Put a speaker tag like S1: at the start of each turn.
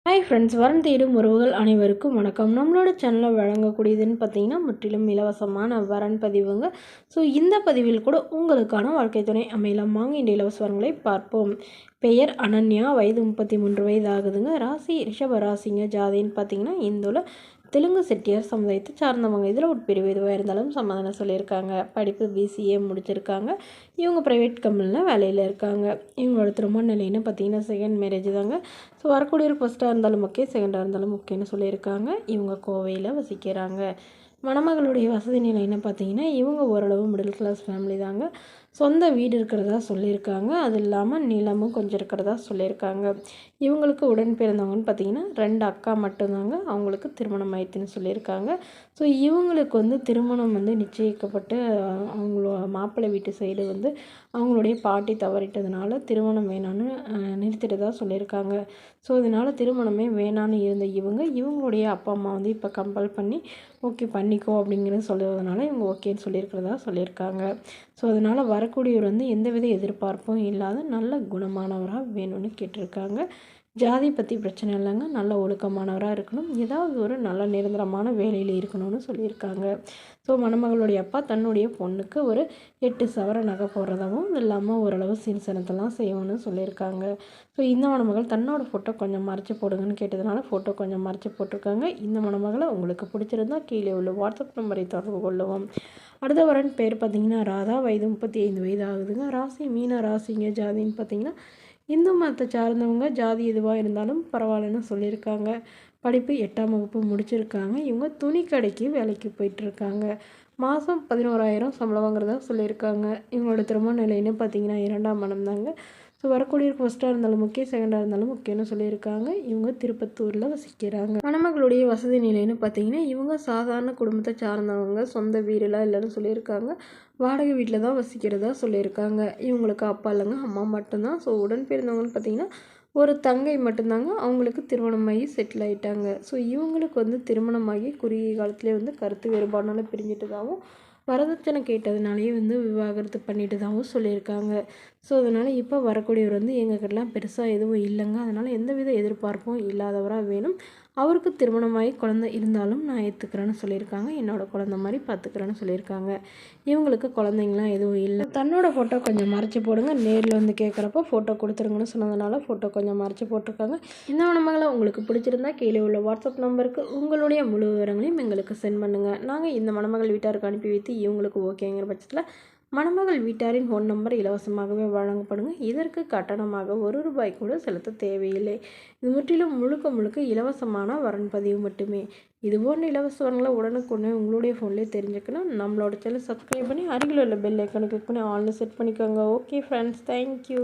S1: Hi friends, வரம் தேடும் உறவுகள் அனைவருக்கும் வணக்கம். நம்மளோட சேனலில் வழங்கக்கூடியதுன்னு பார்த்தீங்கன்னா முற்றிலும் இலவசமான வரன் பதிவுங்க. ஸோ இந்த பதிவில் கூட உங்களுக்கான வாழ்க்கை துணை அமையலாம். வாங்க இந்த இலவச வரங்களை பார்ப்போம். பெயர் அனன்யா, வயது 33 வயது ஆகுதுங்க. ராசி ரிஷப ராசிங்க. ஜாதின்னு பார்த்தீங்கன்னா இந்துல தெலுங்கு செட்டியார் சமுதாயத்தை சார்ந்தவங்க. இதில் உட்பிரிவு எதுவாக இருந்தாலும் சமாதானம் சொல்லியிருக்காங்க. படிப்பு பிசிஏ முடிச்சிருக்காங்க. இவங்க ப்ரைவேட் கம்பெனியில் வேலையில் இருக்காங்க. இவங்களோட திருமண நிலைன்னு பார்த்தீங்கன்னா செகண்ட் மேரேஜ் தாங்க. ஸோ வரக்கூடிய ஃபஸ்ட்டாக இருந்தாலும் ஓகே, செகண்டாக இருந்தாலும் ஓகேன்னு சொல்லியிருக்காங்க. இவங்க கோவையில் வசிக்கிறாங்க. மணமகளுடைய வசதி நிலைன்னு பார்த்தீங்கன்னா இவங்க ஓரளவு மிடில் கிளாஸ் ஃபேமிலி தாங்க. சொந்த வீடு இருக்கிறதா சொல்லியிருக்காங்க. அது இல்லாமல் நிலமும் கொஞ்சம் இருக்கிறதா சொல்லியிருக்காங்க. இவங்களுக்கு உடன் பிறந்தவங்கன்னு பார்த்தீங்கன்னா 2 அக்கா மட்டும்தாங்க. அவங்களுக்கு திருமணம் ஆயிடுச்சுன்னு சொல்லியிருக்காங்க. ஸோ இவங்களுக்கு திருமணம் நிச்சயிக்கப்பட்டு அவங்களோட மாப்பிள்ளை வீட்டு சைடு அவங்களுடைய பாட்டி தவறிட்டதுனால திருமணம் வேணான்னு நிறுத்திட்டதாக சொல்லியிருக்காங்க. ஸோ அதனால் திருமணமே வேணான்னு இருந்த இவங்களுடைய அப்பா அம்மா இப்போ கம்பல் பண்ணி ஓகே பண்ணிக்கோ அப்படிங்கிறது சொல்லுறதுனால இவங்க ஓகேன்னு சொல்லியிருக்கிறதா சொல்லியிருக்காங்க. ஸோ அதனால் வரக்கூடியவர் எந்தவித எதிர்பார்ப்பும் இல்லாத நல்ல குணமானவராக வேணும்னு கேட்டிருக்காங்க. ஜாதி பற்றி பிரச்சனை இல்லைங்க. நல்ல ஒழுக்கமானவராக இருக்கணும். ஏதாவது ஒரு நல்ல நிரந்தரமான வேலையில் இருக்கணும்னு சொல்லியிருக்காங்க. ஸோ மணமகளுடைய அப்பா தன்னுடைய பொண்ணுக்கு ஒரு 8 சவர நகை போடுறதாகவும் இல்லாமல் ஓரளவு சீர்சனத்தெல்லாம் செய்யணும்னு சொல்லியிருக்காங்க. ஸோ இந்த மணமகள் தன்னோட ஃபோட்டோ கொஞ்சம் மறைச்சி போடுங்கன்னு கேட்டதுனால ஃபோட்டோ கொஞ்சம் மறைச்சி போட்டிருக்காங்க. இந்த மணமகளை உங்களுக்கு பிடிச்சிருந்தா கீழே உள்ள வாட்ஸ்அப் நம்பரை தொடர்பு கொள்ளவும். அடுத்த வரன் பேர் பார்த்திங்கன்னா ராதா, வயது 35 வயது ஆகுதுங்க. ராசி மீன ராசிங்க. ஜாதின்னு பார்த்திங்கன்னா இந்து மதத்தை சார்ந்தவங்க. ஜாதி எதுவாக இருந்தாலும் பரவாயில்லன்னு சொல்லியிருக்காங்க. படிப்பு 8ஆம் வகுப்பு முடிச்சிருக்காங்க. இவங்க துணி கடைக்கு வேலைக்கு போயிட்டுருக்காங்க. மாதம் 11,000 சம்பளம் வாங்குறதா சொல்லியிருக்காங்க. இவங்களோட திருமண நிலைன்னு பார்த்தீங்கன்னா 2ஆம் மனம் தாங்க. ஸோ வரக்கூடிய ஃபஸ்ட்டாக இருந்தாலும் ஓகே, செகண்டாக இருந்தாலும் ஓகேன்னு சொல்லியிருக்காங்க. இவங்க திருப்பத்தூரில் வசிக்கிறாங்க. மணமகளுடைய வசதி நிலைன்னு பார்த்தீங்கன்னா இவங்க சாதாரண குடும்பத்தை சார்ந்தவங்க. சொந்த வீடெல்லாம் இல்லைன்னு சொல்லியிருக்காங்க. வாடகை வீட்டில் தான் வசிக்கிறதா சொல்லியிருக்காங்க. இவங்களுக்கு அப்பா இல்லைங்க, அம்மா மட்டும்தான். ஸோ உடன் பிறந்தவங்கன்னு பார்த்தீங்கன்னா ஒரு தங்கை மட்டும்தாங்க. அவங்களுக்கு திருமணமாகி செட்டில் ஆகிட்டாங்க. ஸோ இவங்களுக்கு திருமணமாகி குறுகிய காலத்துலேயே கருத்து வேறுபாடுனால பிரிஞ்சிட்டதாகவும் வரதட்சணை கேட்டதுனாலேயே விவாகரத்து பண்ணிட்டதாகவும் சொல்லியிருக்காங்க. ஸோ அதனால் இப்போ வரக்கூடியவர் எங்ககிட்டலாம் பெருசாக எதுவும் இல்லைங்க. அதனால் எந்தவித எதிர்பார்ப்பும் இல்லாதவராக வேணும். அவருக்கு திருமணமாகி குழந்தை இருந்தாலும் நான் ஏற்றுக்கிறேன்னு சொல்லியிருக்காங்க. என்னோடய குழந்தை மாதிரி பார்த்துக்கிறேன்னு சொல்லியிருக்காங்க. இவங்களுக்கு குழந்தைங்களாம் எதுவும் இல்லை. தன்னோட ஃபோட்டோ கொஞ்சம் மறைச்சி போடுங்க, நேரில் கேட்குறப்போ ஃபோட்டோ கொடுத்துருங்கன்னு சொன்னதுனால ஃபோட்டோ கொஞ்சம் மறைச்சி போட்டிருக்காங்க. இந்த மணமகளை உங்களுக்கு பிடிச்சிருந்தா கீழே உள்ள வாட்ஸ்அப் நம்பருக்கு உங்களுடைய முழு விவரங்களையும் எங்களுக்கு சென்ட் பண்ணுங்கள். நாங்கள் இந்த மணமகள் வீட்டாருக்கு அனுப்பி வைத்து இவங்களுக்கு ஓகேங்கிற பட்சத்தில் மணமகள் வீட்டாரின் ஃபோன் நம்பர் இலவசமாகவே வழங்கப்படுங்க. இதற்கு கட்டணமாக ₹1 கூட செலுத்த தேவையில்லை. இது முற்றிலும் முழுக்க இலவசமான வரன் பதிவு மட்டுமே. இதுபோன்ற இலவச வரன்களை உடனுக்குடனே உங்களுடைய ஃபோன்லேயே தெரிஞ்சுக்கணும். நம்மளோட சேனல் சப்ஸ்கிரைப் பண்ணி அருகில் உள்ள பெல் ஐக்கானை கிளிக் பண்ணி ஆல்னு செட் பண்ணிக்கோங்க. Okay friends, thank you.